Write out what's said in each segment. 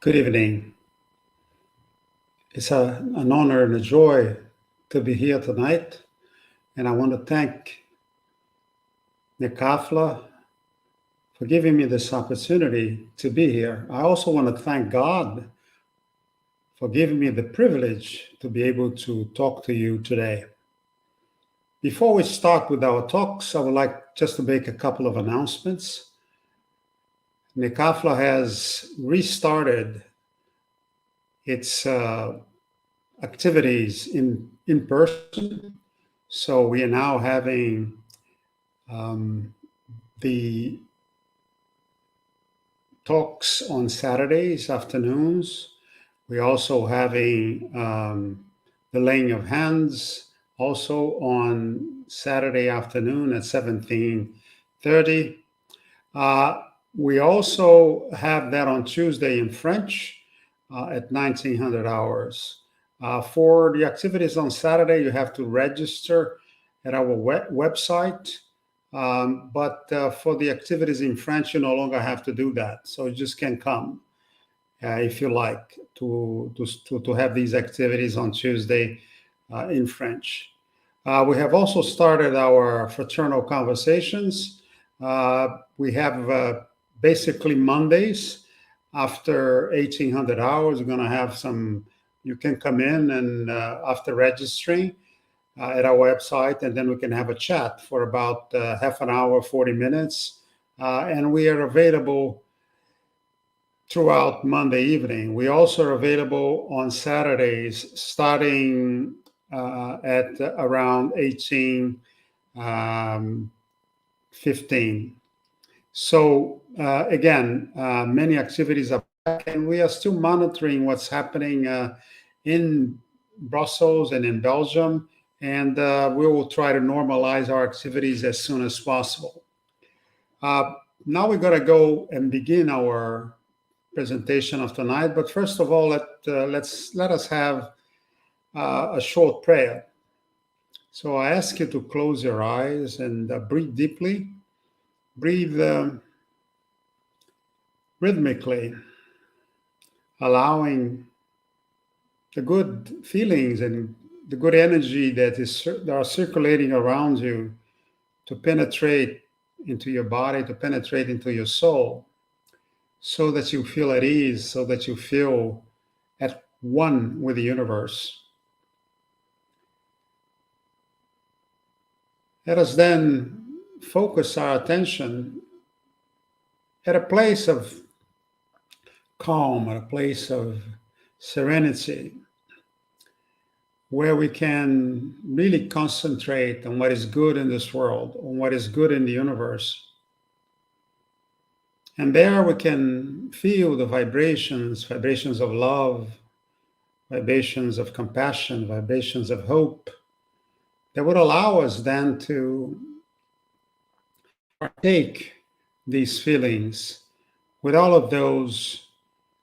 Good evening. It's an honor and a joy to be here tonight. And I want to thank Nikafla for giving me this opportunity to be here. I also want to thank God for giving me the privilege to be able to talk to you today. Before we start with our talks, I would like just to make a couple of announcements. Nikafla has restarted its activities in person. So we are now having the talks on Saturdays afternoons. We're also having the laying of hands also on Saturday afternoon at 17:30. We also have that on Tuesday in French at 1900 hours. For the activities on Saturday, you have to register at our website. But for the activities in French, you no longer have to do that. So you just can come if you like to have these activities on Tuesday in French. We have also started our fraternal conversations. We have basically Mondays after 1800 hours. We're going to have some, you can come in and after registering at our website, and then we can have a chat for about half an hour, 40 minutes. And we are available throughout Monday evening. We also are available on Saturdays starting at around 18:15. So again, many activities are back, and we are still monitoring what's happening in Brussels and in Belgium, and we will try to normalize our activities as soon as possible. Now we're going to go and begin our presentation of tonight. But first of all, let us have a short prayer. So I ask you to close your eyes and breathe deeply. Breathe rhythmically, allowing the good feelings and the good energy that are circulating around you to penetrate into your body, to penetrate into your soul, so that you feel at ease, so that you feel at one with the universe. Let us then focus our attention at a place of calm, at a place of serenity, where we can really concentrate on what is good in this world, on what is good in the universe. And there we can feel the vibrations of love, vibrations of compassion, vibrations of hope, that would allow us then to partake these feelings with all of those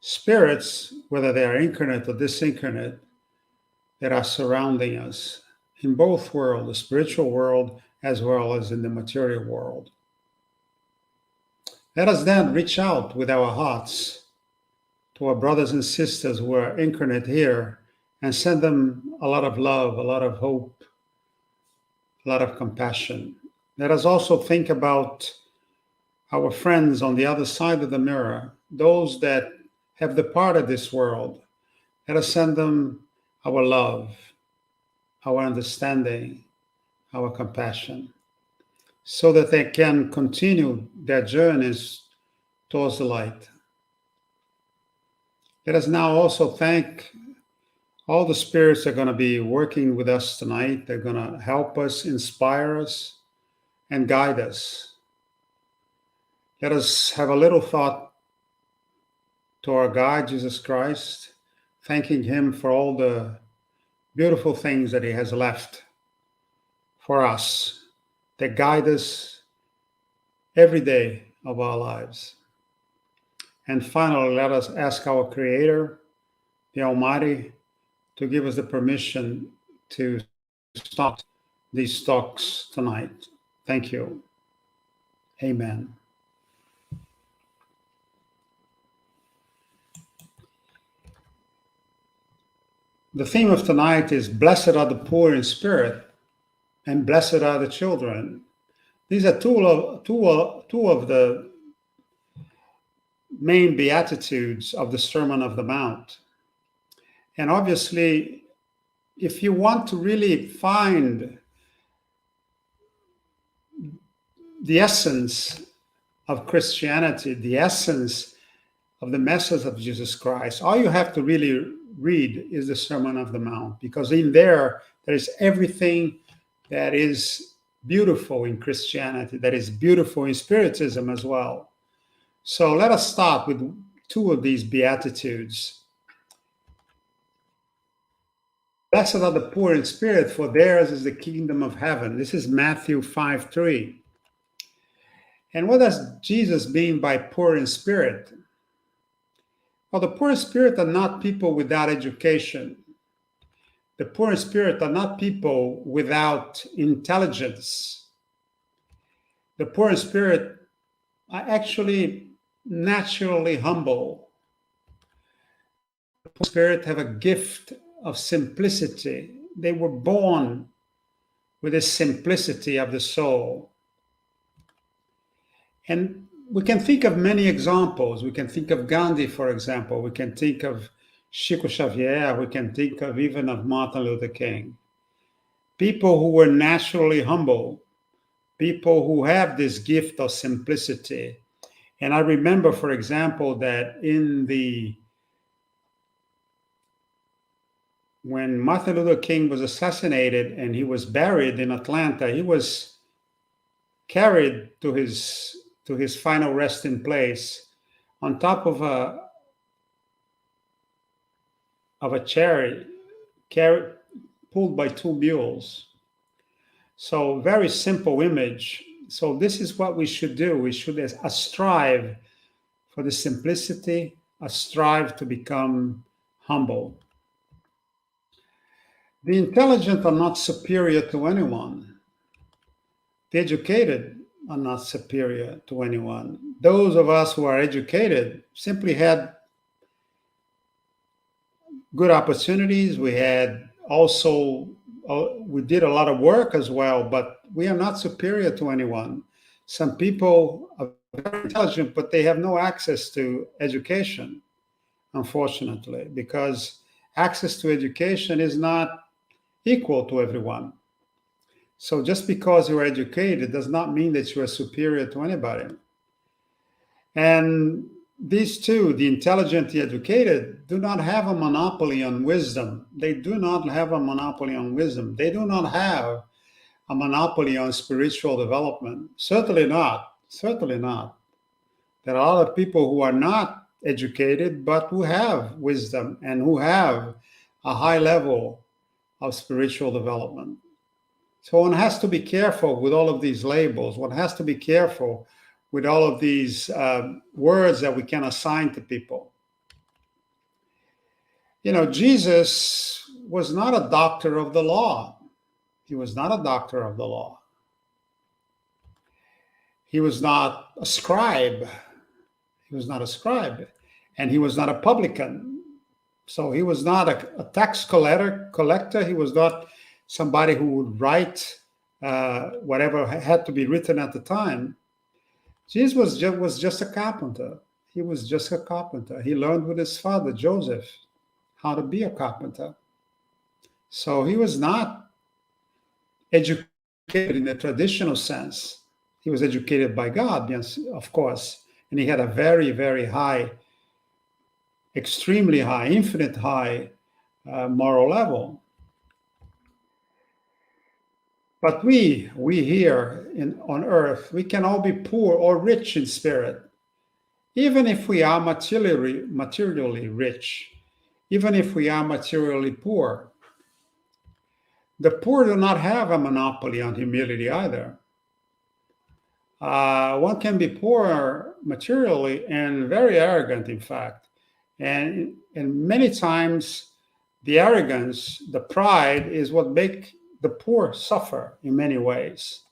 spirits, whether they are incarnate or disincarnate, that are surrounding us in both worlds, the spiritual world as well as in the material world. Let us then reach out with our hearts to our brothers and sisters who are incarnate here and send them a lot of love, a lot of hope, a lot of compassion. Let us also think about our friends on the other side of the mirror, those that have departed this world. Let us send them our love, our understanding, our compassion, so that they can continue their journeys towards the light. Let us now also thank all the spirits that are going to be working with us tonight. They're going to help us, inspire us, and guide us. Let us have a little thought to our God, Jesus Christ, thanking him for all the beautiful things that he has left for us that guide us every day of our lives. And finally, let us ask our Creator, the Almighty, to give us the permission to start these talks tonight. Thank you. Amen. The theme of tonight is Blessed are the poor in spirit and blessed are the children. These are two of the main Beatitudes of the Sermon of the Mount. And obviously, if you want to really find the essence of Christianity, the essence of the message of Jesus Christ, all you have to really read is the Sermon of the Mount, because in there is everything that is beautiful in Christianity, that is beautiful in Spiritism as well. So let us start with two of these Beatitudes. Blessed are the poor in spirit, for theirs is the kingdom of heaven. This is Matthew 5:3. And what does Jesus mean by poor in spirit? Well, the poor in spirit are not people without education. The poor in spirit are not people without intelligence. The poor in spirit are actually naturally humble. The poor in spirit have a gift of simplicity. They were born with the simplicity of the soul. And we can think of many examples. We can think of Gandhi, for example. We can think of Chico Xavier. We can think of even of Martin Luther King. People who were naturally humble, people who have this gift of simplicity. And I remember, for example, that when Martin Luther King was assassinated and he was buried in Atlanta, he was carried to his final resting place on top of a chariot pulled by two mules. So very simple image. So this is what we should do. We should strive for the simplicity, strive to become humble. The intelligent are not superior to anyone. The educated are not superior to anyone. Those of us who are educated simply had good opportunities. We had also, we did a lot of work as well, but we are not superior to anyone. Some people are very intelligent, but they have no access to education, unfortunately, because access to education is not equal to everyone. So just because you're educated does not mean that you are superior to anybody. And these two, the intelligent, the educated, do not have a monopoly on wisdom. They do not have a monopoly on wisdom. They do not have a monopoly on spiritual development. Certainly not. Certainly not. There are a lot of people who are not educated, but who have wisdom and who have a high level of spiritual development. So one has to be careful with all of these labels. One has to be careful with all of these words that we can assign to people. You know, Jesus was not a doctor of the law. He was not a doctor of the law. He was not a scribe. He was not a scribe. And he was not a publican. So he was not a tax collector. He was not somebody who would write whatever had to be written at the time. Jesus was just a carpenter. He was just a carpenter. He learned with his father, Joseph, how to be a carpenter. So he was not educated in the traditional sense. He was educated by God, yes, of course. And he had a very, very high, extremely high, infinite high moral level. But we here on earth, we can all be poor or rich in spirit. Even if we are materially rich, even if we are materially poor. The poor do not have a monopoly on humility either. One can be poor materially and very arrogant, in fact. And many times the arrogance, the pride is what make the poor suffer in many ways.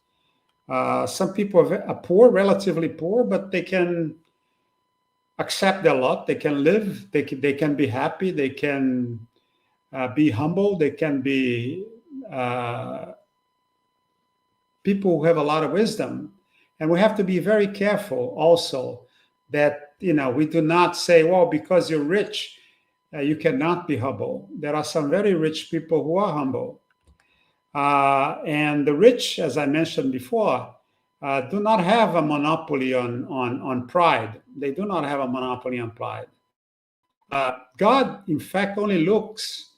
Some people are poor, relatively poor, but they can accept their lot. They can live. They can be happy. They can be humble. They can be people who have a lot of wisdom. And we have to be very careful also that, we do not say, well, because you're rich, you cannot be humble. There are some very rich people who are humble. And the rich, as I mentioned before, do not have a monopoly on pride. They do not have a monopoly on pride. God, in fact, only looks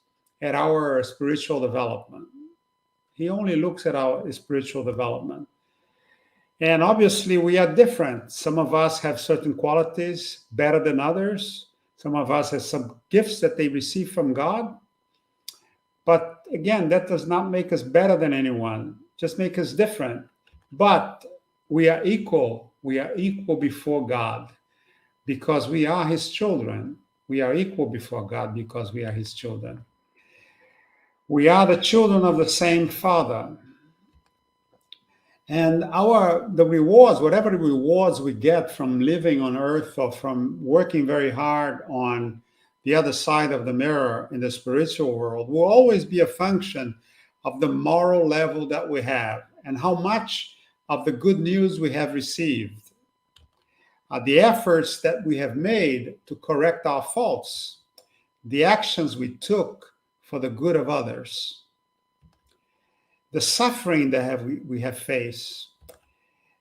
at our spiritual development. He only looks at our spiritual development. And obviously, we are different. Some of us have certain qualities better than others. Some of us have some gifts that they receive from God. But again, that does not make us better than anyone, just make us different. But we are equal. We are equal before God because we are his children. We are equal before God because we are his children. We are the children of the same Father. And the rewards, whatever the rewards we get from living on earth or from working very hard on the other side of the mirror in the spiritual world, will always be a function of the moral level that we have and how much of the good news we have received. The efforts that we have made to correct our faults, the actions we took for the good of others, the suffering that we have faced,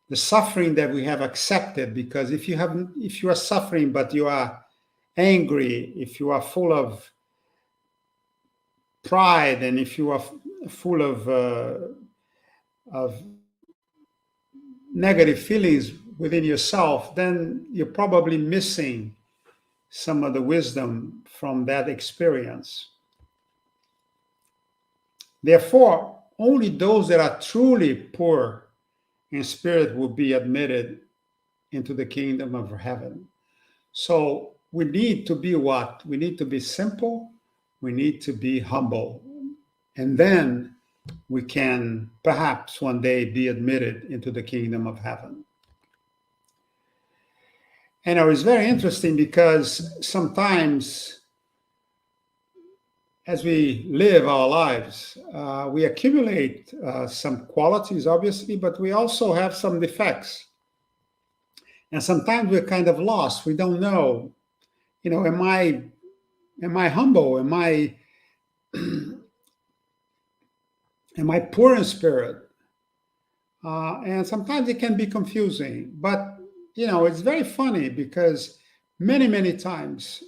the suffering that we have accepted, because if you are suffering but you are angry, if you are full of pride, and if you are full of negative feelings within yourself, then you're probably missing some of the wisdom from that experience. Therefore, only those that are truly poor in spirit will be admitted into the kingdom of heaven. So we need to be what? We need to be simple. We need to be humble. And then we can perhaps one day be admitted into the kingdom of heaven. And it was very interesting because sometimes as we live our lives, we accumulate some qualities, obviously, but we also have some defects. And sometimes we're kind of lost. We don't know, am I humble? Am I poor in spirit? And sometimes it can be confusing. But, it's very funny because many, many times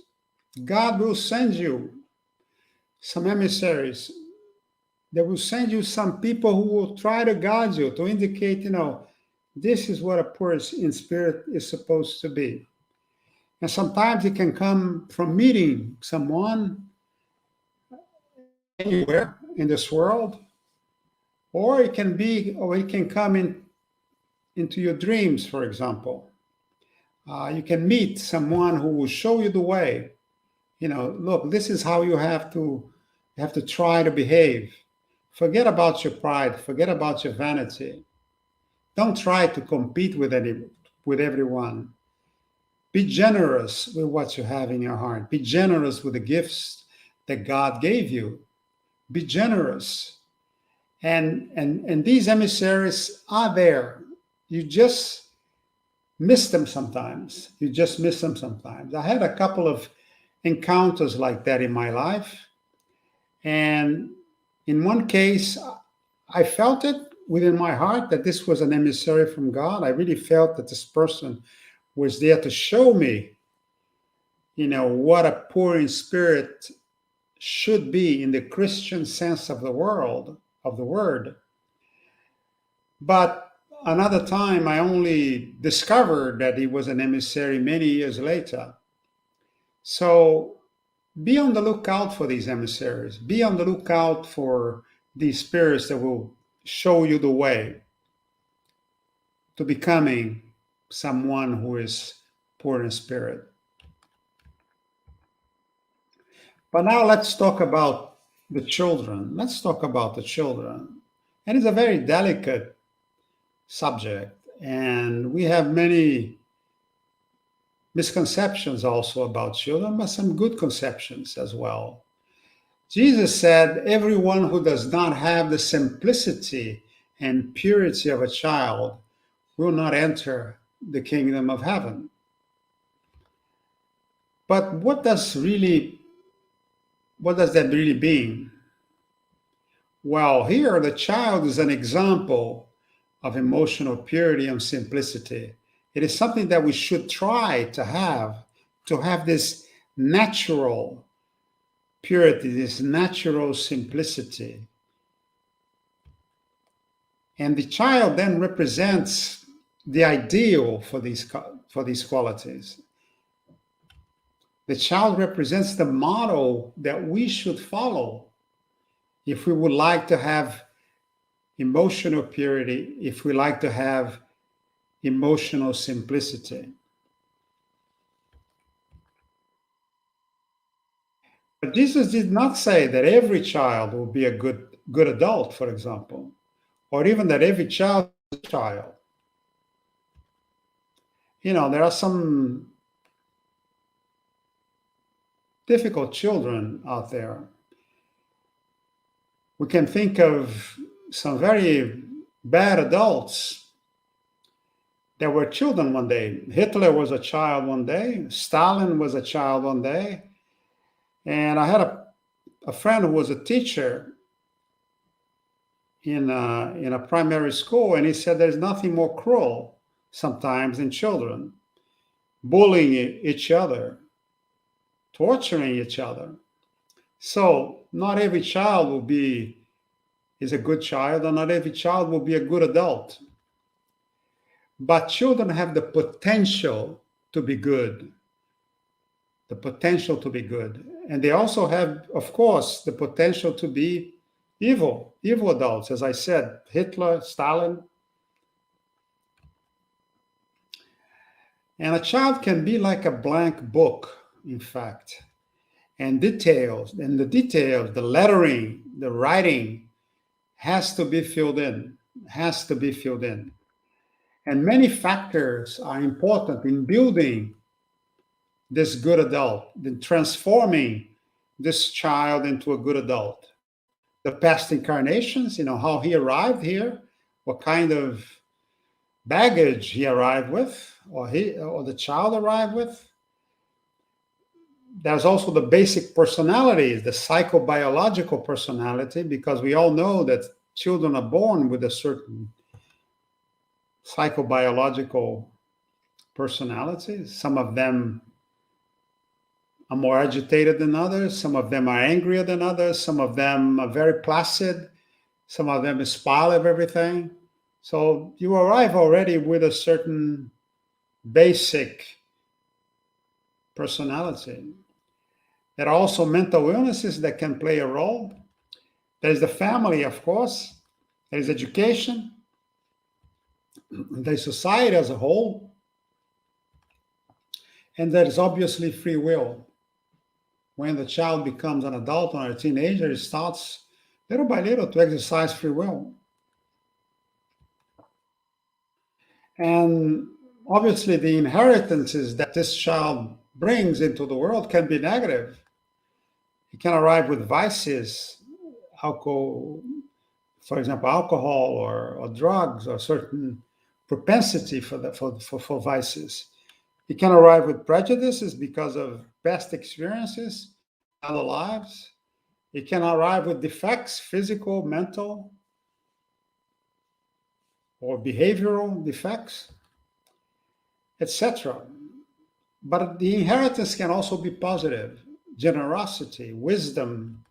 God will send you some emissaries. They will send you some people who will try to guide you, to indicate, this is what a poor in spirit is supposed to be. And sometimes it can come from meeting someone anywhere in this world, or it can come into your dreams, for example. You can meet someone who will show you the way. Look, this is how you have to try to behave. Forget about your pride. Forget about your vanity. Don't try to compete with everyone. Be generous with what you have in your heart. Be generous with the gifts that God gave you. Be generous. And these emissaries are there. You just miss them sometimes. I had a couple of encounters like that in my life. And in one case, I felt it within my heart that this was an emissary from God. I really felt that this person was there to show me, what a poor in spirit should be in the Christian sense of the word. But another time, I only discovered that he was an emissary many years later. So be on the lookout for these emissaries. Be on the lookout for these spirits that will show you the way to becoming someone who is poor in spirit. But now let's talk about the children. And it's a very delicate subject. And we have many misconceptions also about children, but some good conceptions as well. Jesus said, everyone who does not have the simplicity and purity of a child will not enter the kingdom of heaven. But what does that really mean? Well, here the child is an example of emotional purity and simplicity. It is something that we should try to have this natural purity, this natural simplicity. And the child then represents the ideal for these qualities. The child represents the model that we should follow if we would like to have emotional purity, if we like to have emotional simplicity. But Jesus did not say that every child will be a good adult, for example, or even that every child is a child. There are some difficult children out there. We can think of some very bad adults that were children one day. Hitler was a child one day, Stalin was a child one day. And I had a friend who was a teacher in a primary school, and he said there's nothing more cruel sometimes than children bullying each other, torturing each other. So not every child is a good child, and not every child will be a good adult. But children have the potential to be good, the potential to be good. And they also have, of course, the potential to be evil adults, as I said, Hitler, Stalin. And a child can be like a blank book, in fact. And the details, the lettering, the writing has to be filled in, has to be filled in. And many factors are important in building this good adult, in transforming this child into a good adult. The past incarnations, how he arrived here, what kind of baggage he arrived with, or the child arrived with. There's also the basic personality, the psychobiological personality, because we all know that children are born with a certain psychobiological personality. Some of them are more agitated than others. Some of them are angrier than others. Some of them are very placid. Some of them smile at everything. So you arrive already with a certain basic personality. There are also mental illnesses that can play a role. There's the family, of course. There's education. There's society as a whole. And there's obviously free will. When the child becomes an adult or a teenager, it starts little by little to exercise free will. And obviously, the inheritances that this child brings into the world can be negative. He can arrive with vices, alcohol, for example, alcohol or drugs, or certain propensity for vices. He can arrive with prejudices because of past experiences, other lives. He can arrive with defects, physical, mental, or behavioral defects, etc. But the inheritance can also be positive: generosity, wisdom,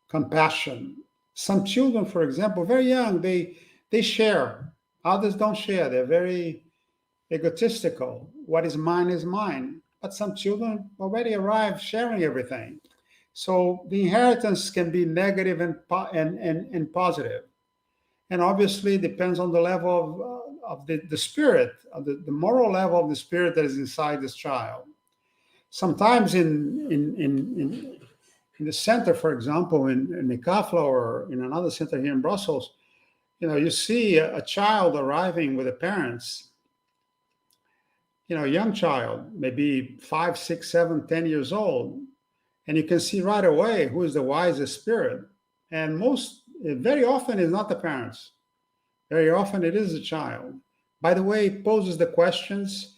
compassion. Some children, for example, very young, they share. Others don't share. They're very egotistical. What is mine is mine. But some children already arrive sharing everything. So the inheritance can be negative and positive. And obviously it depends on the level of the spirit, of the moral level of the spirit that is inside this child. Sometimes in the center, for example, in Nicafla or in another center here in Brussels, you see a child arriving with the parents, a young child, maybe 5, 6, 7, 10 years old, And you can see right away who is the wisest spirit. And very often, it's not the parents. Very often, it is the child. By the way it poses the questions,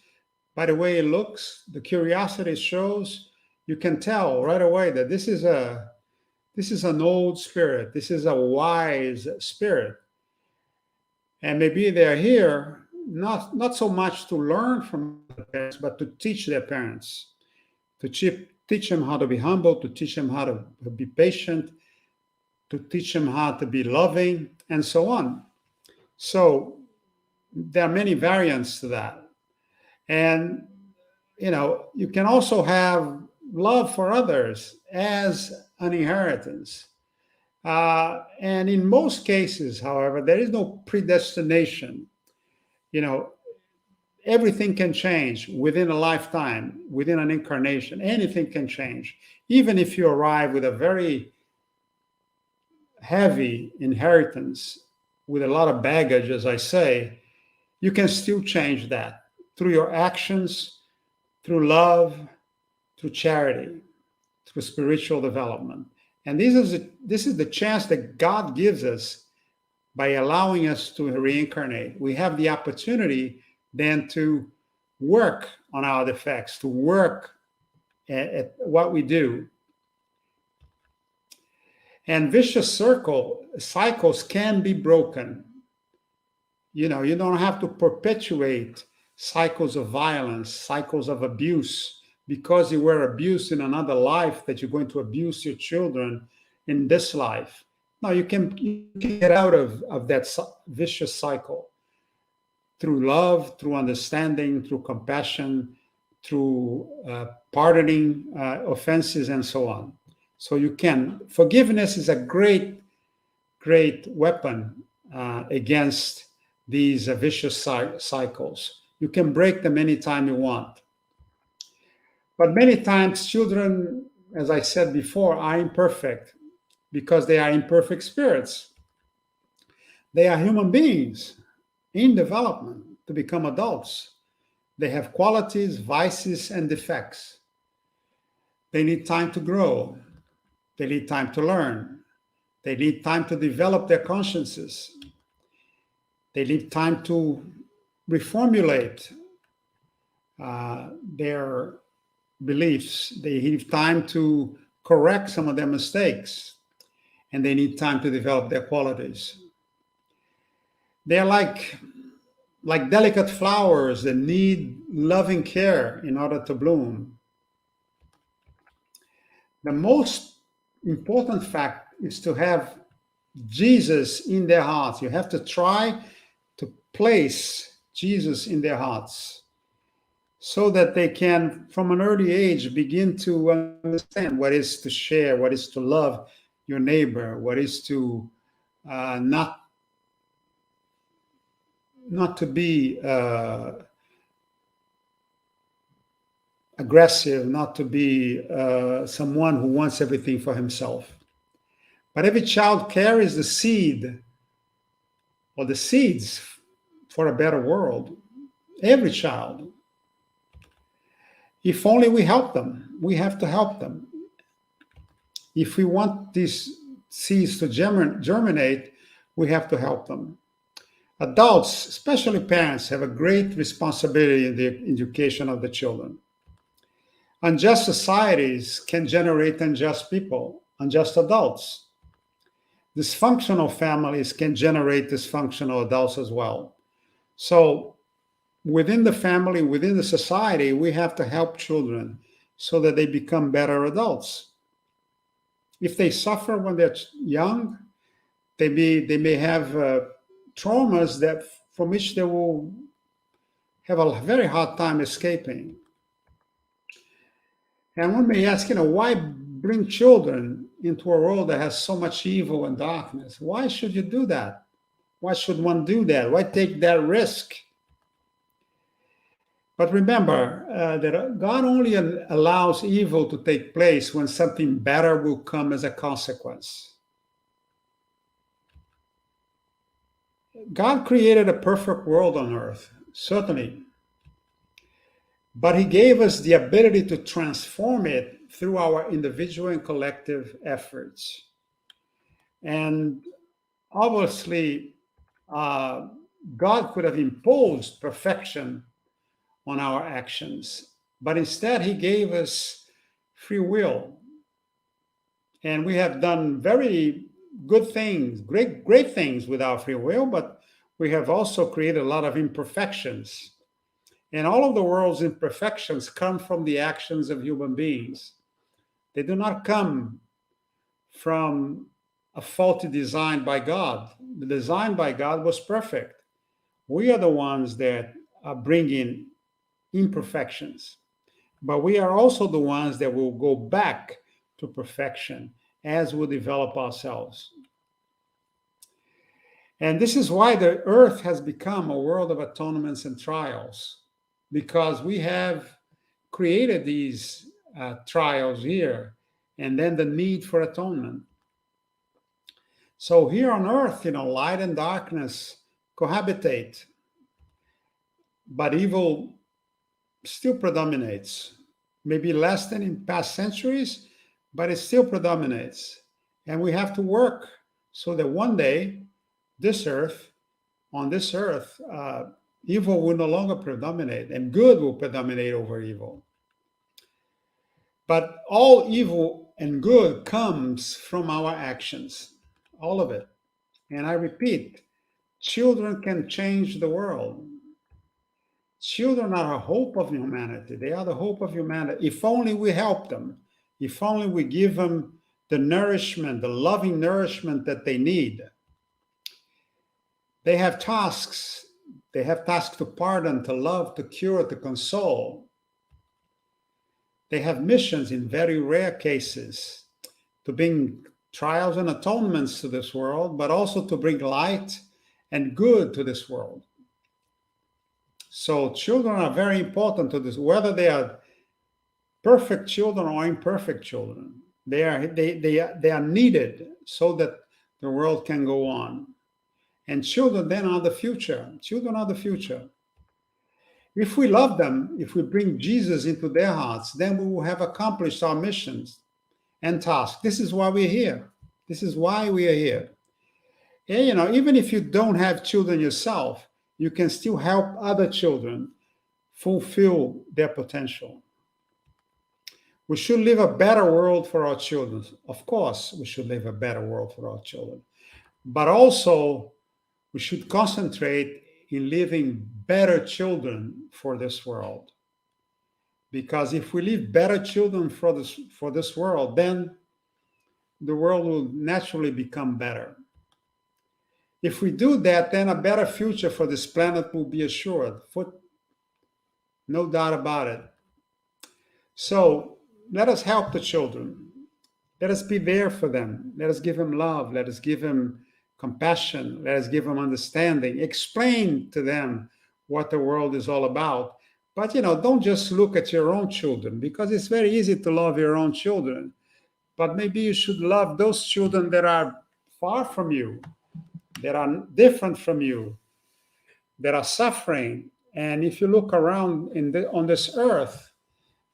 by the way it looks, the curiosity shows, you can tell right away that this is an old spirit. This is a wise spirit. And maybe they're here not so much to learn from the parents, but to teach their parents, to teach them how to be humble, to teach them how to be patient, to teach them how to be loving, and so on. So there are many variants to that. And, you can also have love for others as an inheritance. And in most cases, however, there is no predestination. You know, everything can change within a lifetime, within an incarnation. Anything can change. Even if you arrive with a very heavy inheritance, with a lot of baggage, as I say, you can still change that through your actions, through love, through charity, through spiritual development. And this is the chance that God gives us by allowing us to reincarnate. We have the opportunity then to work on our defects, to work at what we do. And vicious cycles can be broken. You don't have to perpetuate cycles of violence, cycles of abuse, because you were abused in another life, that you're going to abuse your children in this life. No, you can get out of that vicious cycle through love, through understanding, through compassion, through pardoning offenses, and so on. So forgiveness is a great, great weapon against these vicious cycles. You can break them anytime you want. But many times children, as I said before, are imperfect because they are imperfect spirits. They are human beings in development to become adults. They have qualities, vices, and defects. They need time to grow. They need time to learn. They need time to develop their consciences. They need time to reformulate their beliefs. They need time to correct some of their mistakes. And they need time to develop their qualities. They're like delicate flowers that need loving care in order to bloom. The most important fact is to have Jesus in their hearts. You have to try to place Jesus in their hearts so that they can, from an early age, begin to understand what is to share, what is to love your neighbor, what is to not to be aggressive, not to be someone who wants everything for himself. But every child carries the seed or the seeds for a better world. Every child. If only we help them. We have to help them. If we want these seeds to germinate, we have to help them. Adults, especially parents, have a great responsibility in the education of the children. Unjust societies can generate unjust people, unjust adults. Dysfunctional families can generate dysfunctional adults as well. So within the family, within the society, we have to help children so that they become better adults. If they suffer when they're young, they may have traumas from which they will have a very hard time escaping. And one may ask, why bring children into a world that has so much evil and darkness? Why should you do that? Why should one do that? Why take that risk? But remember that God only allows evil to take place when something better will come as a consequence. God created a perfect world on earth, certainly. But he gave us the ability to transform it through our individual and collective efforts. And obviously, uh, God could have imposed perfection on our actions, but instead, He gave us free will. And we have done very good things, great things with our free will, but we have also created a lot of imperfections. And all of the world's imperfections come from the actions of human beings. They do not come from a faulty design by God. The design by God was perfect. We are the ones that are bringing imperfections, but we are also the ones that will go back to perfection as we develop ourselves. And this is why the earth has become a world of atonements and trials, because we have created these trials here, and then the need for atonement. So here on earth, light and darkness cohabitate, but evil still predominates. Maybe less than in past centuries, but it still predominates. And we have to work so that one day, this earth, on this earth, evil will no longer predominate and good will predominate over evil. But all evil and good comes from our actions, all of it. And I repeat, children can change the world. Children are a hope of humanity. They are the hope of humanity. If only we help them, if only we give them the nourishment, the loving nourishment that they need. They have tasks. They have tasks to pardon, to love, to cure, to console. They have missions in very rare cases to bring trials and atonements to this world, but also to bring light and good to this world. So children are very important to this, whether they are perfect children or imperfect children. They are needed so that the world can go on. And children then are the future. Children are the future. If we love them, if we bring Jesus into their hearts, then we will have accomplished our missions and tasks. This is why we're here. This is why we are here. And, even if you don't have children yourself, you can still help other children fulfill their potential. We should live a better world for our children. Of course, we should live a better world for our children. But also, we should concentrate in living better children for this world. Because if we leave better children for this world, then the world will naturally become better. If we do that, then a better future for this planet will be assured. No doubt about it. So let us help the children. Let us be there for them. Let us give them love. Let us give them compassion. Let us give them understanding. Explain to them what the world is all about. But, don't just look at your own children, because it's very easy to love your own children. But maybe you should love those children that are far from you, that are different from you, that are suffering. And if you look around on this earth,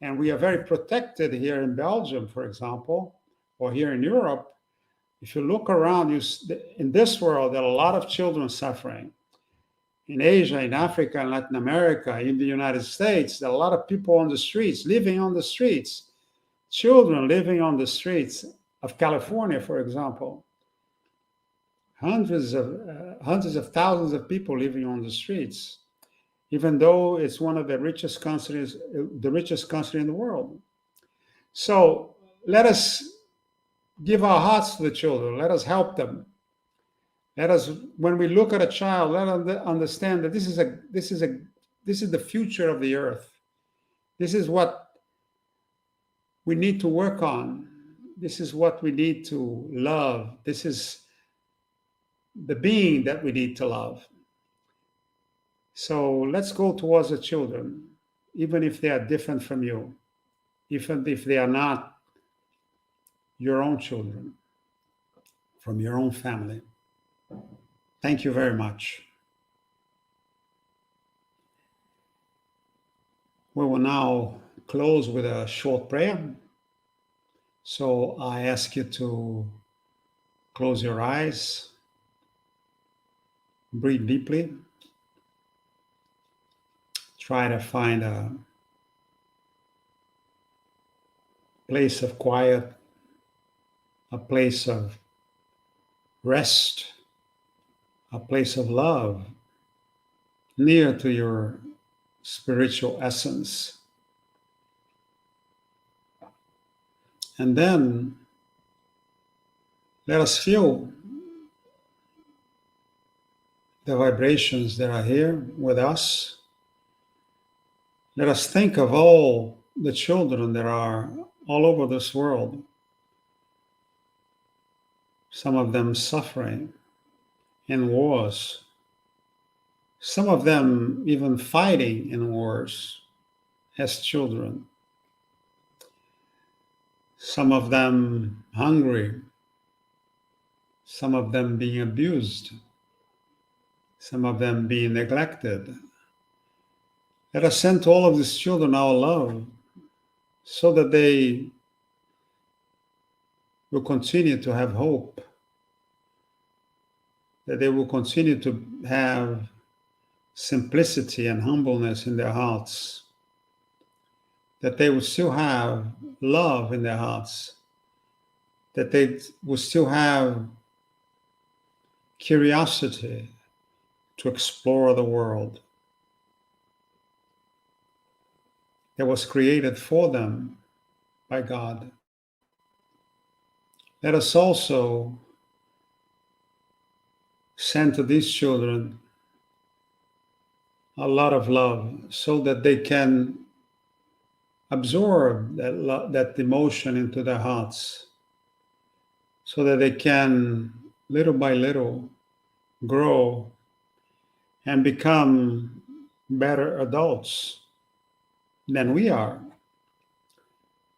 and we are very protected here in Belgium, for example, or here in Europe, if you look around, in this world, there are a lot of children suffering. In Asia, in Africa, in Latin America, in the United States, there are a lot of people on the streets, living on the streets, children living on the streets of California, for example. Hundreds of thousands of people living on the streets, even though it's one of the richest countries in the world. So let us give our hearts to the children. Let us help them. Let us, when we look at a child, let us understand that this is the future of the earth. This is what we need to work on. This is what we need to love. This is the being that we need to love. So let's go towards the children, even if they are different from you, even if they are not your own children, from your own family. Thank you very much. We will now close with a short prayer. So I ask you to close your eyes, breathe deeply, try to find a place of quiet, a place of rest, a place of love near to your spiritual essence. And then let us feel the vibrations that are here with us. Let us think of all the children that are all over this world, some of them suffering in wars, some of them even fighting in wars as children, some of them hungry, some of them being abused, some of them being neglected. Let us send to all of these children our love so that they will continue to have hope, that they will continue to have simplicity and humbleness in their hearts, that they will still have love in their hearts, that they will still have curiosity to explore the world that was created for them by God. Let us also send to these children a lot of love so that they can absorb that emotion into their hearts, so that they can little by little grow and become better adults than we are,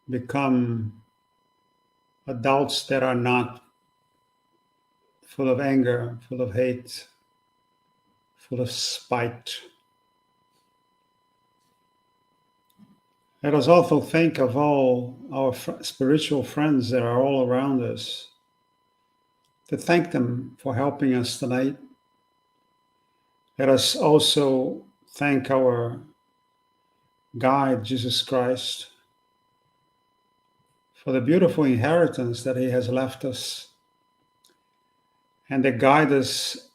become adults that are not full of anger, full of hate, full of spite. Let us also think of all our spiritual friends that are all around us, to thank them for helping us tonight. Let us also thank our guide, Jesus Christ, for the beautiful inheritance that he has left us and that guide us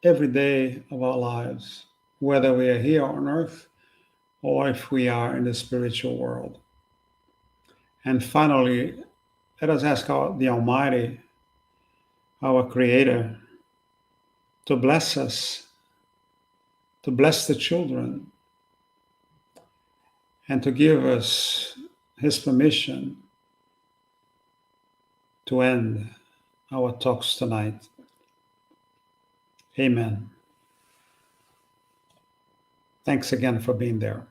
every day of our lives, whether we are here on earth or if we are in the spiritual world. And finally, let us ask the Almighty, our Creator, to bless us, to bless the children, and to give us His permission to end our talks tonight. Amen. Thanks again for being there.